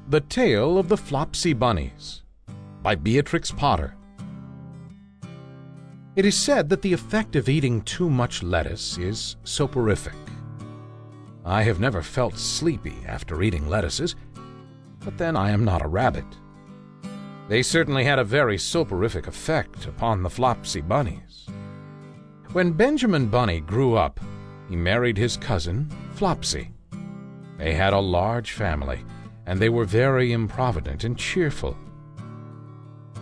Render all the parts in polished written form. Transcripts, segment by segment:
The Tale of the Flopsy Bunnies by Beatrix Potter. It is said that the effect of eating too much lettuce is soporific. I have never felt sleepy after eating lettuces, but then I am not a rabbit. They certainly had a very soporific effect upon the Flopsy Bunnies. When Benjamin Bunny grew up, he married his cousin, Flopsy. They had a large family, and they were very improvident and cheerful.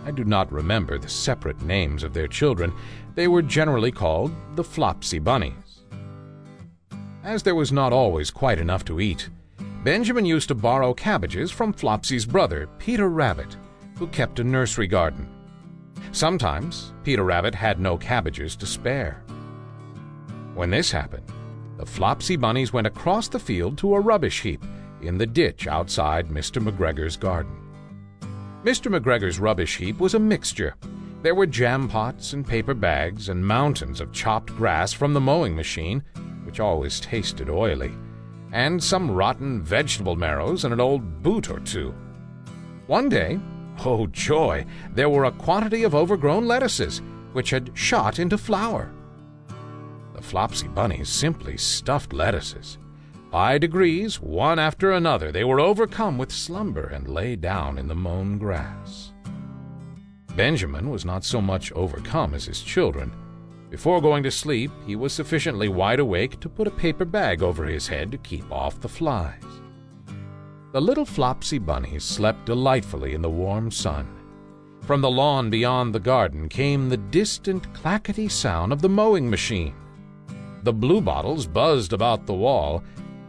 I do not remember the separate names of their children. They were generally called the Flopsy Bunnies. As there was not always quite enough to eat, Benjamin used to borrow cabbages from Flopsy's brother, Peter Rabbit, who kept a nursery garden. Sometimes Peter Rabbit had no cabbages to spare. When this happened, the Flopsy Bunnies went across the field to a rubbish heap in the ditch outside Mr. McGregor's garden. Mr. McGregor's rubbish heap was a mixture. There were jam pots and paper bags and mountains of chopped grass from the mowing machine, which always tasted oily, and some rotten vegetable marrows and an old boot or two. One day, oh joy, there were a quantity of overgrown lettuces, which had shot into flower. The Flopsy Bunnies simply stuffed lettuces. By degrees, one after another, they were overcome with slumber and lay down in the mown grass. Benjamin was not so much overcome as his children. Before going to sleep, he was sufficiently wide awake to put a paper bag over his head to keep off the flies. The little Flopsy Bunnies slept delightfully in the warm sun. From the lawn beyond the garden came the distant clackety sound of the mowing machine. The bluebottles buzzed about the wall,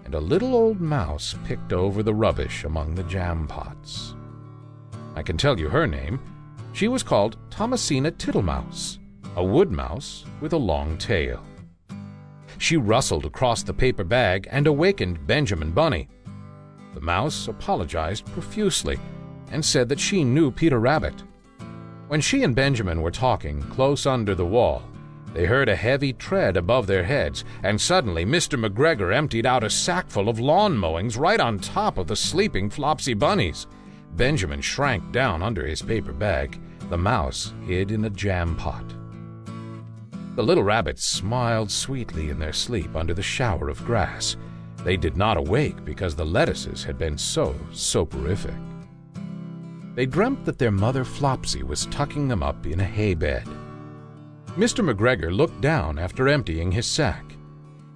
and a little old mouse picked over the rubbish among the jam pots. I can tell you her name. She was called Thomasina Tittlemouse, a wood mouse with a long tail. She rustled across the paper bag and awakened Benjamin Bunny. The mouse apologized profusely and said that she knew Peter Rabbit. When she and Benjamin were talking close under the wall, they heard a heavy tread above their heads, and suddenly Mr. McGregor emptied out a sackful of lawn mowings right on top of the sleeping Flopsy Bunnies. Benjamin shrank down under his paper bag. The mouse hid in a jam pot. The little rabbits smiled sweetly in their sleep under the shower of grass. They did not awake because the lettuces had been so soporific. They dreamt that their mother Flopsy was tucking them up in a hay bed. Mr. McGregor looked down after emptying his sack.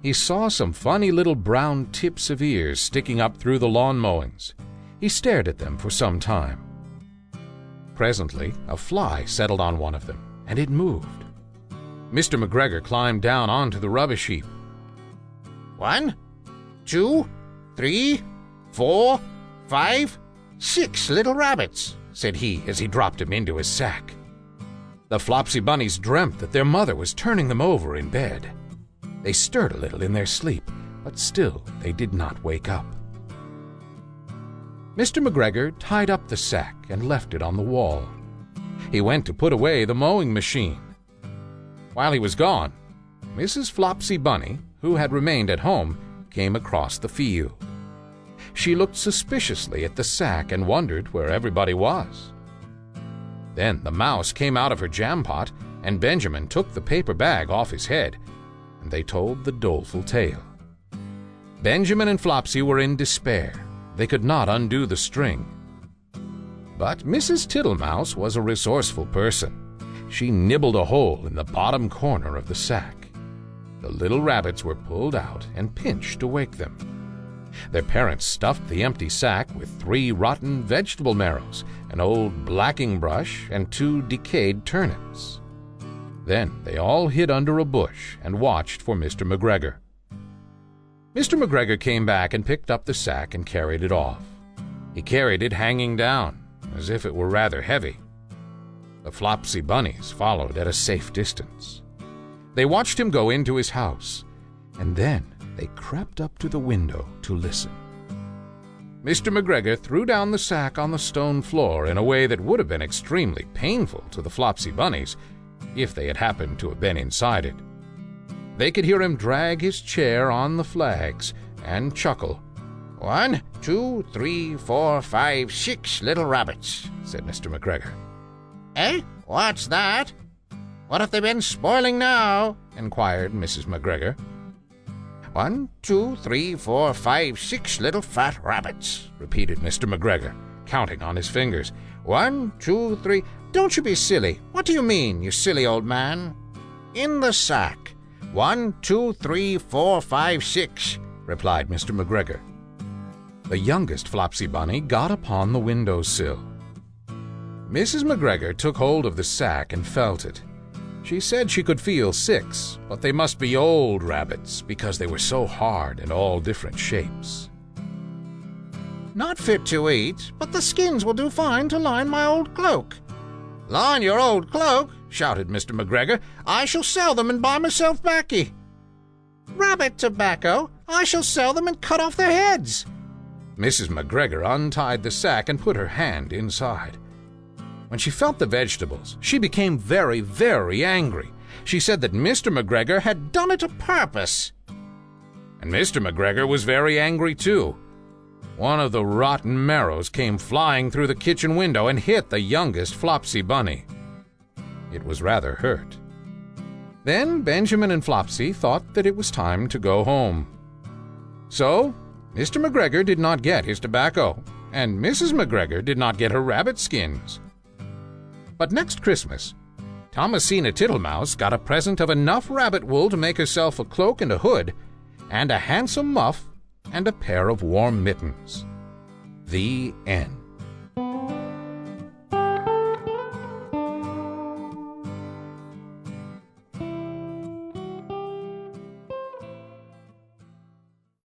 He saw some funny little brown tips of ears sticking up through the lawn mowings. He stared at them for some time. Presently, a fly settled on one of them, and it moved. Mr. McGregor climbed down onto the rubbish heap. 1, 2, 3, 4, 5, 6 little rabbits, said he as he dropped them into his sack. The Flopsy Bunnies dreamt that their mother was turning them over in bed. They stirred a little in their sleep, but still they did not wake up. Mr. McGregor tied up the sack and left it on the wall. He went to put away the mowing machine. While he was gone, Mrs. Flopsy Bunny, who had remained at home, came across the field. She looked suspiciously at the sack and wondered where everybody was. Then the mouse came out of her jam pot, and Benjamin took the paper bag off his head, and they told the doleful tale. Benjamin and Flopsy were in despair. They could not undo the string. But Mrs. Tittlemouse was a resourceful person. She nibbled a hole in the bottom corner of the sack. The little rabbits were pulled out and pinched to wake them. Their parents stuffed the empty sack with 3 rotten vegetable marrows, an old blacking brush, and 2 decayed turnips. Then they all hid under a bush and watched for Mr. McGregor. Mr. McGregor came back and picked up the sack and carried it off. He carried it hanging down, as if it were rather heavy. The Flopsy Bunnies followed at a safe distance. They watched him go into his house, and then they crept up to the window to listen. Mr. McGregor threw down the sack on the stone floor in a way that would have been extremely painful to the Flopsy Bunnies if they had happened to have been inside it. They could hear him drag his chair on the flags and chuckle, 1, 2, 3, 4, 5, 6 little rabbits, said Mr. McGregor. Eh? What's that? What have they been spoiling now? Inquired Mrs. McGregor. 1, 2, 3, 4, 5, 6 little fat rabbits, repeated Mr. McGregor, counting on his fingers. 1, 2, 3. Don't you be silly. What do you mean, you silly old man? In the sack. 1, 2, 3, 4, 5, 6, replied Mr. McGregor. The youngest Flopsy Bunny got upon the window-sill. Mrs. McGregor took hold of the sack and felt it. She said she could feel 6, but they must be old rabbits because they were so hard and all different shapes. Not fit to eat, but the skins will do fine to line my old cloak. Line your old cloak, shouted Mr. McGregor. I shall sell them and buy myself baccy. Rabbit tobacco, I shall sell them and cut off their heads. Mrs. McGregor untied the sack and put her hand inside. When she felt the vegetables, she became very, very angry. She said that Mr. McGregor had done it a purpose. And Mr. McGregor was very angry too. One of the rotten marrows came flying through the kitchen window and hit the youngest Flopsy Bunny. It was rather hurt. Then Benjamin and Flopsy thought that it was time to go home. So Mr. McGregor did not get his tobacco, and Mrs. McGregor did not get her rabbit skins. But next Christmas, Thomasina Tittlemouse got a present of enough rabbit wool to make herself a cloak and a hood, and a handsome muff, and a pair of warm mittens. The end.